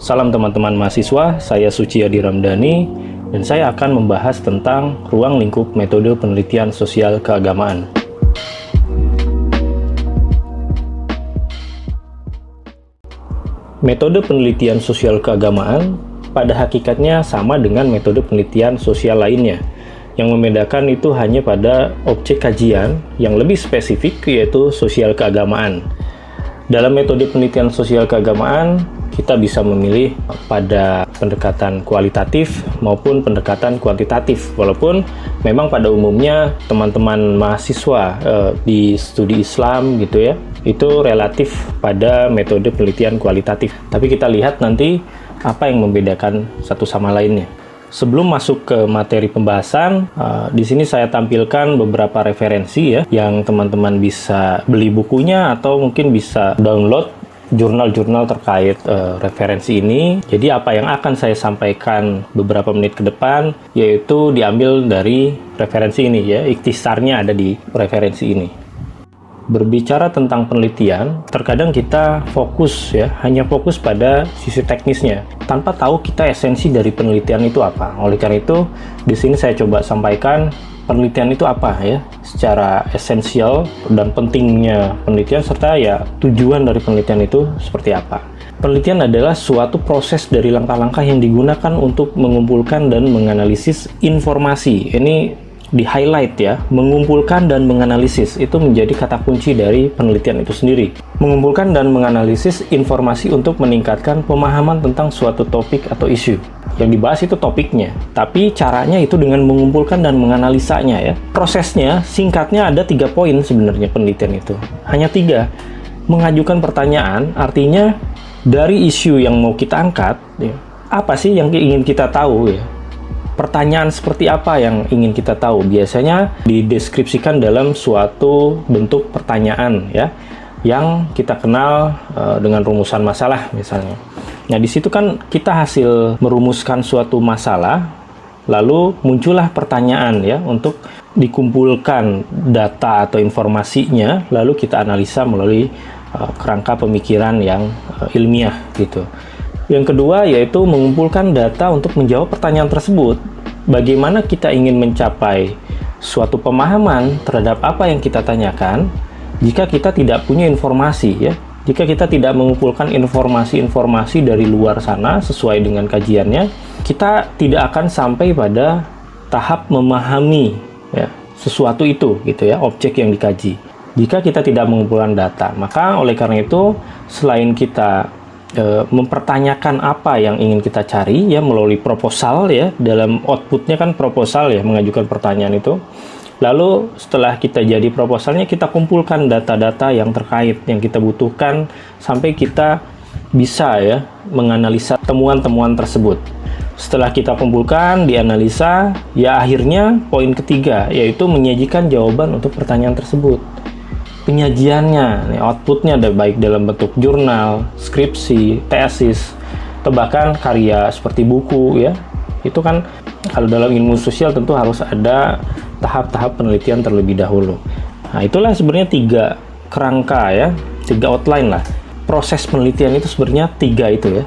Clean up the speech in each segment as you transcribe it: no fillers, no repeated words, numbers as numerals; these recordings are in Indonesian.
Salam teman-teman mahasiswa, saya Suci Adi Ramdhani dan saya akan membahas tentang ruang lingkup metode penelitian sosial keagamaan. Metode penelitian sosial keagamaan pada hakikatnya sama dengan metode penelitian sosial lainnya. Yang membedakan itu hanya pada objek kajian yang lebih spesifik, yaitu sosial keagamaan. Dalam metode penelitian sosial keagamaan, kita bisa memilih pada pendekatan kualitatif maupun pendekatan kuantitatif. Walaupun memang pada umumnya teman-teman mahasiswa di studi Islam gitu ya, itu relatif pada metode penelitian kualitatif. Tapi kita lihat nanti apa yang membedakan satu sama lainnya. Sebelum masuk ke materi pembahasan, di sini saya tampilkan beberapa referensi ya, yang teman-teman bisa beli bukunya atau mungkin bisa download jurnal-jurnal terkait referensi ini. Jadi apa yang akan saya sampaikan beberapa menit ke depan, yaitu diambil dari referensi ini ya, ikhtisarnya ada di referensi ini. Berbicara tentang penelitian, terkadang kita fokus ya, hanya fokus pada sisi teknisnya, tanpa tahu kita esensi dari penelitian itu apa. Oleh karena itu, di sini saya coba sampaikan penelitian itu apa ya, secara esensial dan pentingnya penelitian, serta ya tujuan dari penelitian itu seperti apa. Penelitian adalah suatu proses dari langkah-langkah yang digunakan untuk mengumpulkan dan menganalisis informasi. Ini di-highlight ya, mengumpulkan dan menganalisis itu menjadi kata kunci dari penelitian itu sendiri. Mengumpulkan dan menganalisis informasi untuk meningkatkan pemahaman tentang suatu topik atau isu. Yang dibahas itu topiknya, tapi caranya itu dengan mengumpulkan dan menganalisanya ya. Prosesnya, singkatnya ada 3 poin sebenarnya penelitian itu. Hanya 3. Mengajukan pertanyaan, artinya dari isu yang mau kita angkat, ya, apa sih yang ingin kita tahu ya. Pertanyaan seperti apa yang ingin kita tahu? Biasanya dideskripsikan dalam suatu bentuk pertanyaan ya, yang kita kenal dengan rumusan masalah misalnya. Nah, di situ kan kita hasil merumuskan suatu masalah, lalu muncullah pertanyaan ya, untuk dikumpulkan data atau informasinya, lalu kita analisa melalui kerangka pemikiran yang ilmiah gitu. Yang kedua yaitu mengumpulkan data untuk menjawab pertanyaan tersebut. Bagaimana kita ingin mencapai suatu pemahaman terhadap apa yang kita tanyakan jika kita tidak punya informasi ya. Jika kita tidak mengumpulkan informasi-informasi dari luar sana sesuai dengan kajiannya, kita tidak akan sampai pada tahap memahami ya, sesuatu itu gitu ya, objek yang dikaji. Jika kita tidak mengumpulkan data, maka oleh karena itu selain kita mempertanyakan apa yang ingin kita cari ya melalui proposal ya, dalam outputnya kan proposal ya, mengajukan pertanyaan itu. Lalu setelah kita jadi proposalnya, kita kumpulkan data-data yang terkait yang kita butuhkan sampai kita bisa ya menganalisa temuan-temuan tersebut. Setelah kita kumpulkan, dianalisa, ya akhirnya poin ketiga yaitu menyajikan jawaban untuk pertanyaan tersebut. Penyajiannya, outputnya ada baik dalam bentuk jurnal, skripsi, tesis, atau bahkan karya seperti buku ya. Itu kan kalau dalam ilmu sosial tentu harus ada tahap-tahap penelitian terlebih dahulu. Nah, itulah sebenarnya 3 kerangka ya, 3 outline lah. Proses penelitian itu sebenarnya 3 itu ya.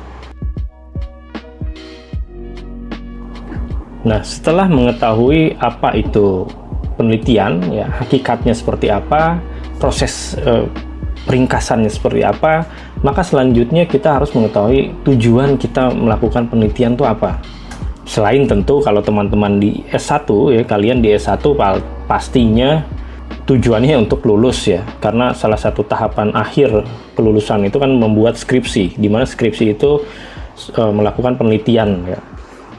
Nah, setelah mengetahui apa itu penelitian ya, hakikatnya seperti apa, proses ringkasannya seperti apa, maka selanjutnya kita harus mengetahui tujuan kita melakukan penelitian itu apa. Selain tentu kalau teman-teman di S1 ya, kalian di S1 pastinya tujuannya untuk lulus ya, karena salah satu tahapan akhir kelulusan itu kan membuat skripsi, di mana skripsi itu melakukan penelitian ya.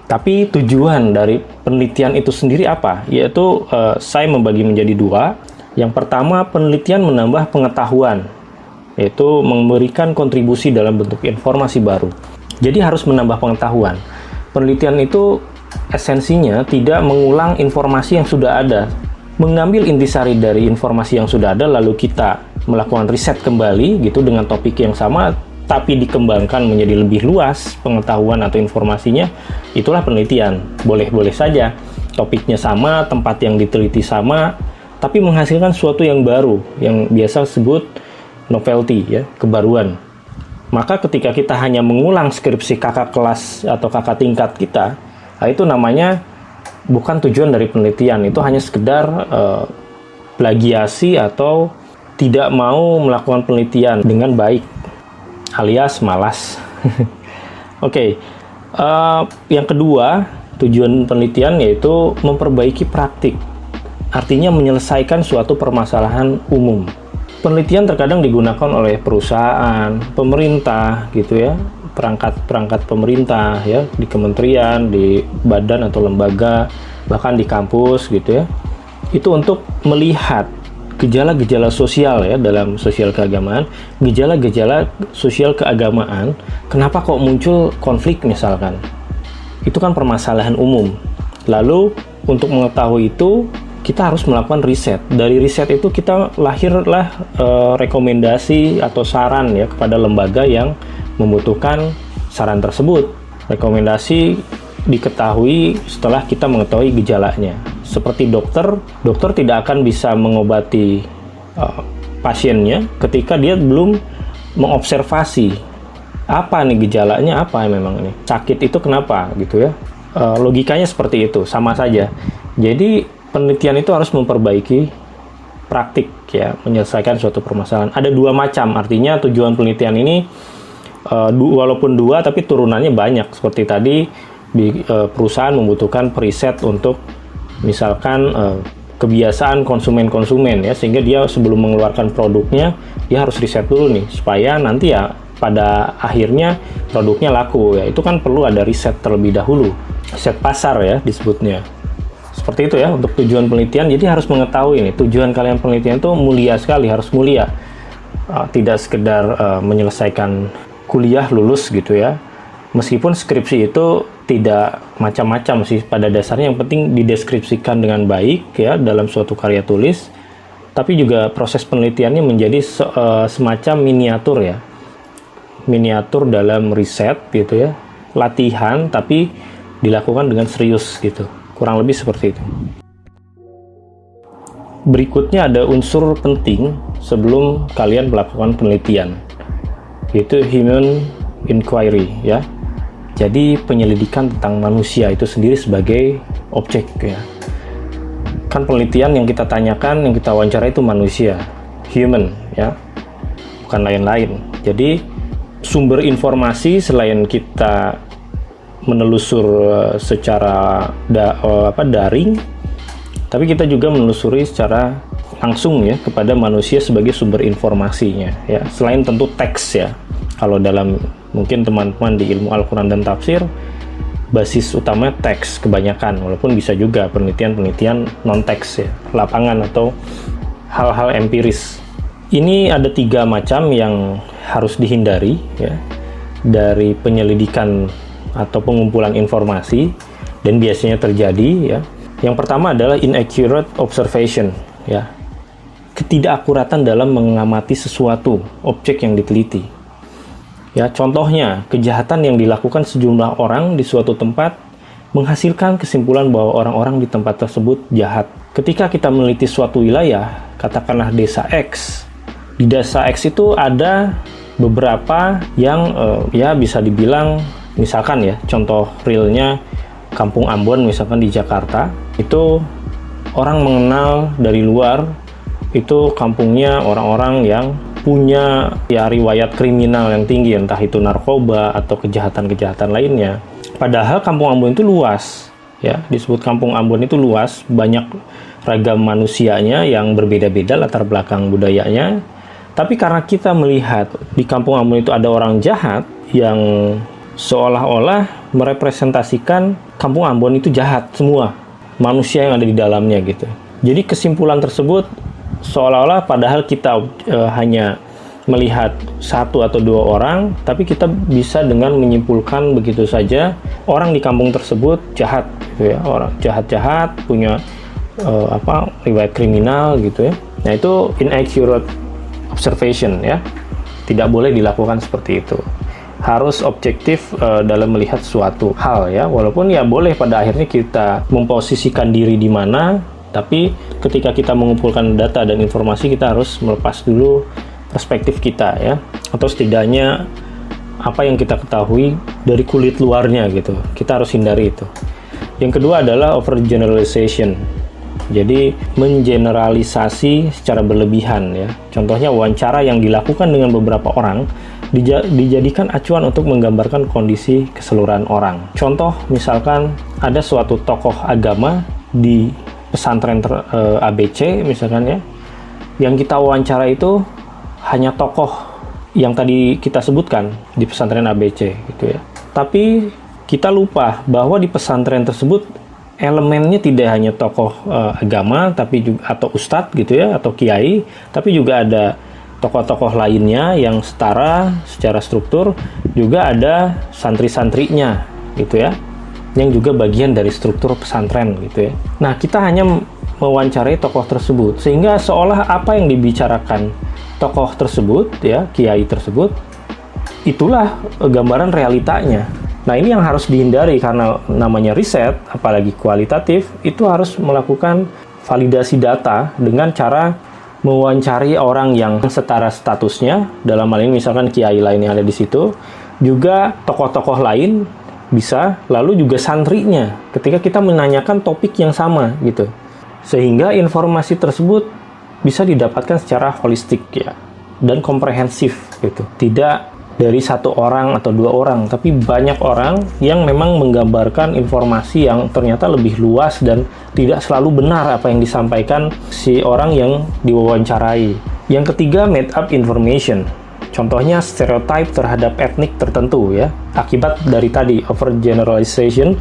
Tapi tujuan dari penelitian itu sendiri apa? Yaitu saya membagi menjadi 2. Yang pertama, penelitian menambah pengetahuan, yaitu memberikan kontribusi dalam bentuk informasi baru. Jadi harus menambah pengetahuan. Penelitian itu esensinya tidak mengulang informasi yang sudah ada. Mengambil intisari dari informasi yang sudah ada, lalu kita melakukan riset kembali gitu dengan topik yang sama, tapi dikembangkan menjadi lebih luas pengetahuan atau informasinya, itulah penelitian. Boleh-boleh saja topiknya sama, tempat yang diteliti sama, tapi menghasilkan sesuatu yang baru, yang biasa disebut novelty ya, kebaruan. Maka ketika kita hanya mengulang skripsi kakak kelas atau kakak tingkat kita, nah itu namanya bukan tujuan dari penelitian, itu hanya sekedar plagiasi atau tidak mau melakukan penelitian dengan baik, alias malas. Oke, yang kedua, tujuan penelitian yaitu memperbaiki praktik, artinya menyelesaikan suatu permasalahan umum. Penelitian terkadang digunakan oleh perusahaan, pemerintah gitu ya, perangkat pemerintah ya, di kementerian, di badan atau lembaga, bahkan di kampus gitu ya. Itu untuk melihat gejala-gejala sosial ya, dalam sosial keagamaan, gejala-gejala sosial keagamaan, kenapa kok muncul konflik misalkan. Itu kan permasalahan umum. Lalu untuk mengetahui itu, kita harus melakukan riset. Dari riset itu kita lahirlah rekomendasi atau saran ya kepada lembaga yang membutuhkan saran tersebut. Rekomendasi diketahui setelah kita mengetahui gejalanya. Seperti dokter tidak akan bisa mengobati pasiennya ketika dia belum mengobservasi apa nih gejalanya, apa memang ini sakit itu kenapa gitu ya. Logikanya seperti itu, sama saja. Jadi penelitian itu harus memperbaiki praktik ya, menyelesaikan suatu permasalahan. Ada dua macam, artinya tujuan penelitian ini walaupun dua tapi turunannya banyak. Seperti tadi di perusahaan membutuhkan periset untuk misalkan kebiasaan konsumen ya, sehingga dia sebelum mengeluarkan produknya dia harus riset dulu nih supaya nanti ya pada akhirnya produknya laku ya. Itu kan perlu ada riset terlebih dahulu, riset pasar ya disebutnya. Seperti itu ya untuk tujuan penelitian. Jadi harus mengetahui ini tujuan kalian penelitian itu mulia sekali, harus mulia. Tidak sekedar menyelesaikan kuliah lulus gitu ya. Meskipun skripsi itu tidak macam-macam sih pada dasarnya, yang penting dideskripsikan dengan baik ya dalam suatu karya tulis. Tapi juga proses penelitiannya menjadi semacam miniatur ya. Miniatur dalam riset gitu ya. Latihan tapi dilakukan dengan serius gitu. Kurang lebih seperti itu. Berikutnya ada unsur penting sebelum kalian melakukan penelitian, yaitu human inquiry ya. Jadi penyelidikan tentang manusia itu sendiri sebagai objek ya. Kan penelitian yang kita tanyakan, yang kita wawancara itu manusia, human ya, bukan lain-lain. Jadi sumber informasi selain kita menelusur secara daring, tapi kita juga menelusuri secara langsung ya kepada manusia sebagai sumber informasinya ya. Selain tentu teks ya. Kalau dalam mungkin teman-teman di ilmu Al-Quran dan tafsir, basis utama teks kebanyakan, walaupun bisa juga penelitian non teks ya, lapangan atau hal-hal empiris. Ini ada 3 macam yang harus dihindari ya dari penyelidikan atau pengumpulan informasi, dan biasanya terjadi ya. Yang pertama adalah inaccurate observation ya, ketidakakuratan dalam mengamati sesuatu objek yang diteliti ya. Contohnya, kejahatan yang dilakukan sejumlah orang di suatu tempat menghasilkan kesimpulan bahwa orang-orang di tempat tersebut jahat. Ketika kita meneliti suatu wilayah, katakanlah desa X, di desa X itu ada beberapa yang ya bisa dibilang, misalkan ya, contoh realnya Kampung Ambon misalkan di Jakarta, itu orang mengenal dari luar, itu kampungnya orang-orang yang punya ya riwayat kriminal yang tinggi, entah itu narkoba atau kejahatan-kejahatan lainnya. Padahal Kampung Ambon itu luas, ya, disebut Kampung Ambon itu luas, banyak ragam manusianya yang berbeda-beda latar belakang budayanya. Tapi karena kita melihat di Kampung Ambon itu ada orang jahat yang seolah-olah merepresentasikan Kampung Ambon itu jahat semua, manusia yang ada di dalamnya gitu. Jadi kesimpulan tersebut seolah-olah padahal kita hanya melihat 1 atau 2 orang, tapi kita bisa dengan menyimpulkan begitu saja orang di kampung tersebut jahat gitu ya, orang jahat-jahat punya riwayat kriminal gitu ya. Nah, itu inaccurate observation ya, tidak boleh dilakukan seperti itu. Harus objektif dalam melihat suatu hal ya, walaupun ya boleh pada akhirnya kita memposisikan diri di mana, tapi ketika kita mengumpulkan data dan informasi kita harus melepas dulu perspektif kita ya, atau setidaknya apa yang kita ketahui dari kulit luarnya gitu. Kita harus hindari itu. Yang kedua adalah overgeneralization. Jadi mengeneralisasi secara berlebihan ya. Contohnya wawancara yang dilakukan dengan beberapa orang dijadikan acuan untuk menggambarkan kondisi keseluruhan orang. Contoh misalkan ada suatu tokoh agama di pesantren ABC misalkan ya, yang kita wawancara itu hanya tokoh yang tadi kita sebutkan di pesantren ABC gitu ya. Tapi kita lupa bahwa di pesantren tersebut elemennya tidak hanya tokoh agama tapi juga atau ustadz gitu ya atau kiai, tapi juga ada tokoh-tokoh lainnya yang setara secara struktur, juga ada santri-santrinya gitu ya, yang juga bagian dari struktur pesantren gitu ya. Nah, kita hanya mewawancarai tokoh tersebut sehingga seolah apa yang dibicarakan tokoh tersebut ya, kiai tersebut, itulah gambaran realitanya. Nah, ini yang harus dihindari karena namanya riset, apalagi kualitatif, itu harus melakukan validasi data dengan cara mewawancari orang yang setara statusnya, dalam hal ini misalkan kiai lain yang ada di situ, juga tokoh-tokoh lain bisa, lalu juga santrinya, ketika kita menanyakan topik yang sama gitu. Sehingga informasi tersebut bisa didapatkan secara holistik ya, dan komprehensif gitu. Tidak dari satu orang atau dua orang, tapi banyak orang yang memang menggambarkan informasi yang ternyata lebih luas dan tidak selalu benar apa yang disampaikan si orang yang diwawancarai. Yang ketiga, made up information. Contohnya stereotype terhadap etnik tertentu ya. Akibat dari tadi overgeneralization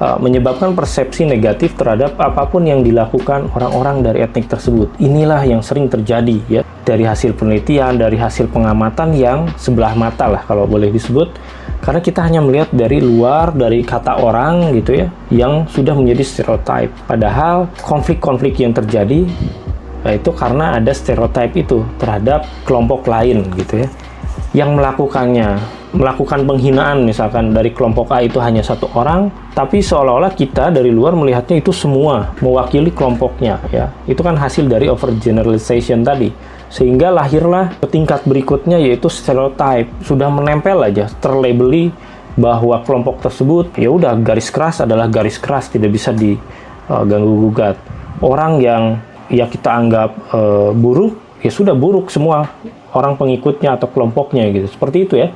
menyebabkan persepsi negatif terhadap apapun yang dilakukan orang-orang dari etnik tersebut. Inilah yang sering terjadi ya, dari hasil penelitian, dari hasil pengamatan yang sebelah mata lah kalau boleh disebut, karena kita hanya melihat dari luar, dari kata orang gitu ya, yang sudah menjadi stereotype. Padahal konflik-konflik yang terjadi itu karena ada stereotype itu terhadap kelompok lain gitu ya, yang melakukan penghinaan misalkan dari kelompok A itu hanya satu orang, tapi seolah-olah kita dari luar melihatnya itu semua mewakili kelompoknya ya. Itu kan hasil dari overgeneralization tadi. Sehingga lahirlah ke tingkat berikutnya, yaitu stereotype. Sudah menempel aja, terlabeli bahwa kelompok tersebut ya udah garis keras adalah garis keras, tidak bisa diganggu gugat. Orang yang ya kita anggap buruk, ya sudah buruk semua orang pengikutnya atau kelompoknya gitu. Seperti itu ya.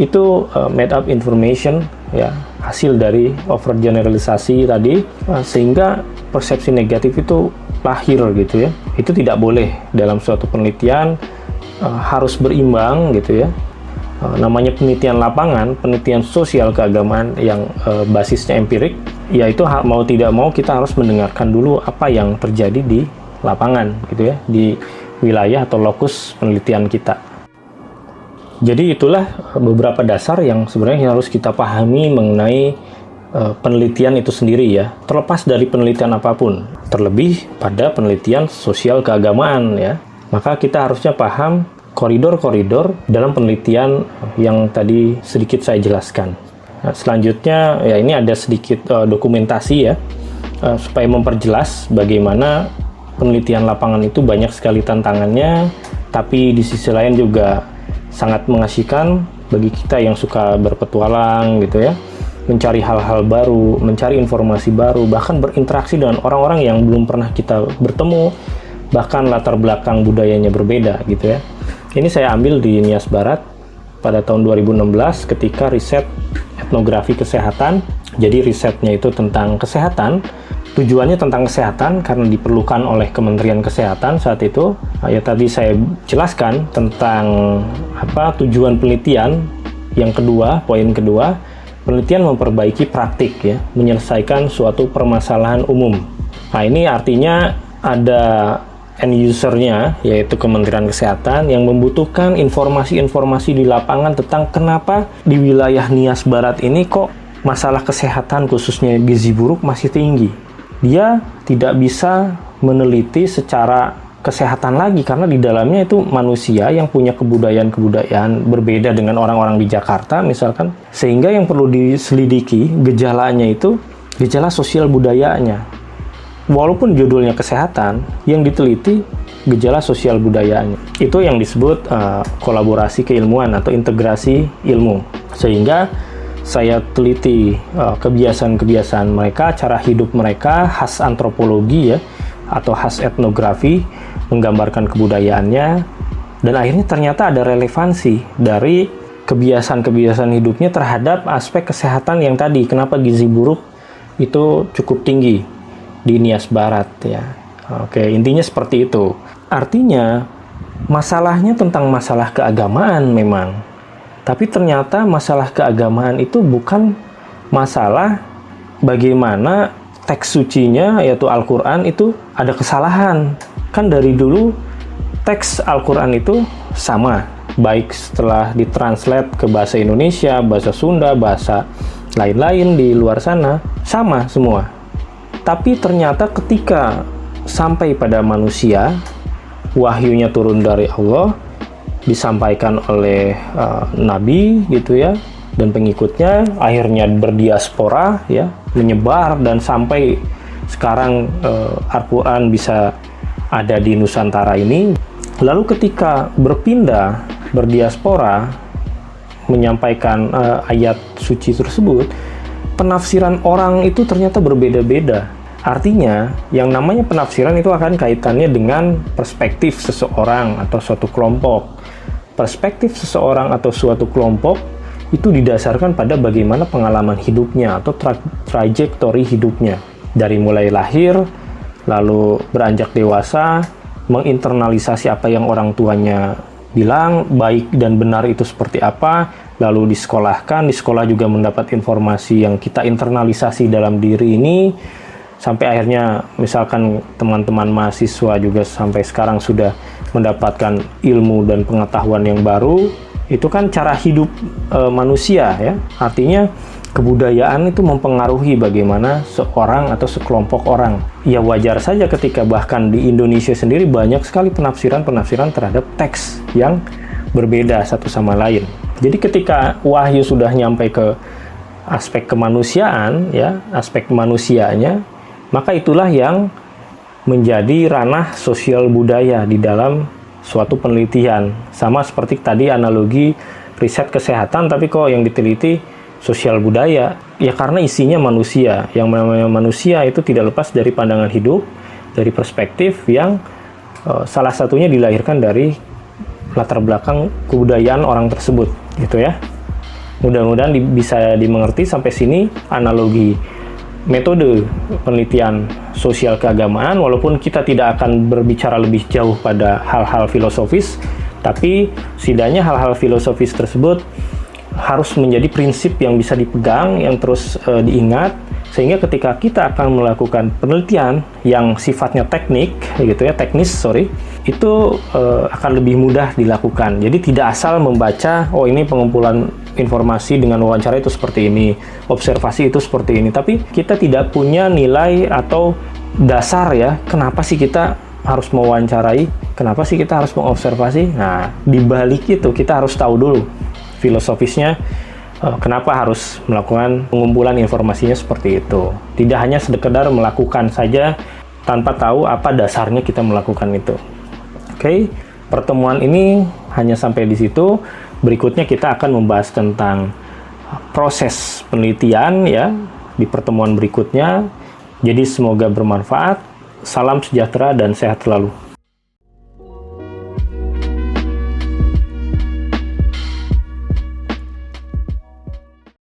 Itu made up information ya, hasil dari overgeneralisasi tadi, sehingga persepsi negatif itu lahir gitu ya. Itu tidak boleh dalam suatu penelitian, harus berimbang gitu ya. Namanya penelitian lapangan, penelitian sosial keagamaan yang basisnya empirik, yaitu mau tidak mau kita harus mendengarkan dulu apa yang terjadi di lapangan gitu ya, di wilayah atau lokus penelitian kita. Jadi itulah beberapa dasar yang sebenarnya harus kita pahami mengenai penelitian itu sendiri ya, terlepas dari penelitian apapun, terlebih pada penelitian sosial keagamaan ya. Maka kita harusnya paham koridor-koridor dalam penelitian yang tadi sedikit saya jelaskan. Nah, selanjutnya ya ini ada sedikit dokumentasi ya, supaya memperjelas bagaimana penelitian lapangan itu banyak sekali tantangannya, tapi di sisi lain juga sangat mengasihkan bagi kita yang suka berpetualang gitu ya, mencari hal-hal baru, mencari informasi baru, bahkan berinteraksi dengan orang-orang yang belum pernah kita bertemu, bahkan latar belakang budayanya berbeda gitu ya. Ini saya ambil di Nias Barat pada tahun 2016 ketika riset etnografi kesehatan. Jadi risetnya itu tentang kesehatan, tujuannya tentang kesehatan karena diperlukan oleh Kementerian Kesehatan saat itu. Ya tadi saya jelaskan tentang apa tujuan penelitian. Yang kedua, poin kedua, penelitian memperbaiki praktik ya, menyelesaikan suatu permasalahan umum. Nah, ini artinya ada end user-nya, yaitu Kementerian Kesehatan, yang membutuhkan informasi-informasi di lapangan tentang kenapa di wilayah Nias Barat ini kok masalah kesehatan khususnya gizi buruk masih tinggi. Dia tidak bisa meneliti secara kesehatan lagi karena di dalamnya itu manusia yang punya kebudayaan-kebudayaan berbeda dengan orang-orang di Jakarta misalkan, sehingga yang perlu diselidiki gejalanya itu gejala sosial budayanya. Walaupun judulnya kesehatan, yang diteliti gejala sosial budayaannya. Itu yang disebut kolaborasi keilmuan atau integrasi ilmu. Sehingga saya teliti kebiasaan-kebiasaan mereka, cara hidup mereka, khas antropologi ya, atau khas etnografi, menggambarkan kebudayaannya, dan akhirnya ternyata ada relevansi dari kebiasaan-kebiasaan hidupnya terhadap aspek kesehatan yang tadi. Kenapa gizi buruk itu cukup tinggi di Nias Barat ya. Oke, intinya seperti itu. Artinya masalahnya tentang masalah keagamaan memang. Tapi ternyata masalah keagamaan itu bukan masalah bagaimana teks sucinya yaitu Al-Qur'an itu ada kesalahan. Kan dari dulu teks Al-Qur'an itu sama, baik setelah ditranslate ke bahasa Indonesia, bahasa Sunda, bahasa lain-lain di luar sana, sama semua. Tapi ternyata ketika sampai pada manusia, wahyunya turun dari Allah, disampaikan oleh Nabi gitu ya, dan pengikutnya akhirnya berdiaspora ya, menyebar dan sampai sekarang Al-Qur'an bisa ada di Nusantara ini. Lalu ketika berpindah, berdiaspora, menyampaikan ayat suci tersebut, penafsiran orang itu ternyata berbeda-beda. Artinya, yang namanya penafsiran itu akan kaitannya dengan perspektif seseorang atau suatu kelompok. Perspektif seseorang atau suatu kelompok itu didasarkan pada bagaimana pengalaman hidupnya atau trajektori hidupnya. Dari mulai lahir, lalu beranjak dewasa, menginternalisasi apa yang orang tuanya bilang, baik dan benar itu seperti apa, lalu disekolahkan, di sekolah juga mendapat informasi yang kita internalisasi dalam diri ini, sampai akhirnya misalkan teman-teman mahasiswa juga sampai sekarang sudah mendapatkan ilmu dan pengetahuan yang baru. Itu kan cara hidup manusia ya. Artinya kebudayaan itu mempengaruhi bagaimana seorang atau sekelompok orang. Ya wajar saja ketika bahkan di Indonesia sendiri banyak sekali penafsiran-penafsiran terhadap teks yang berbeda satu sama lain. Jadi ketika wahyu sudah nyampe ke aspek kemanusiaan ya, aspek manusianya, maka itulah yang menjadi ranah sosial budaya di dalam suatu penelitian. Sama seperti tadi analogi riset kesehatan, tapi kok yang diteliti sosial budaya, ya karena isinya manusia. Yang namanya manusia itu tidak lepas dari pandangan hidup, dari perspektif yang salah satunya dilahirkan dari latar belakang kebudayaan orang tersebut, gitu ya. Mudah-mudahan bisa dimengerti sampai sini analogi metode penelitian sosial keagamaan, walaupun kita tidak akan berbicara lebih jauh pada hal-hal filosofis, tapi setidaknya hal-hal filosofis tersebut harus menjadi prinsip yang bisa dipegang, yang terus diingat, sehingga ketika kita akan melakukan penelitian yang sifatnya teknis, itu akan lebih mudah dilakukan. Jadi tidak asal membaca, oh ini pengumpulan informasi dengan wawancara itu seperti ini, observasi itu seperti ini, tapi kita tidak punya nilai atau dasar ya, kenapa sih kita harus mewawancarai, kenapa sih kita harus mengobservasi. Nah, di balik itu kita harus tahu dulu filosofisnya, kenapa harus melakukan pengumpulan informasinya seperti itu. Tidak hanya sekedar melakukan saja tanpa tahu apa dasarnya kita melakukan itu. Oke, pertemuan ini hanya sampai di situ. Berikutnya kita akan membahas tentang proses penelitian ya di pertemuan berikutnya. Jadi semoga bermanfaat. Salam sejahtera dan sehat selalu.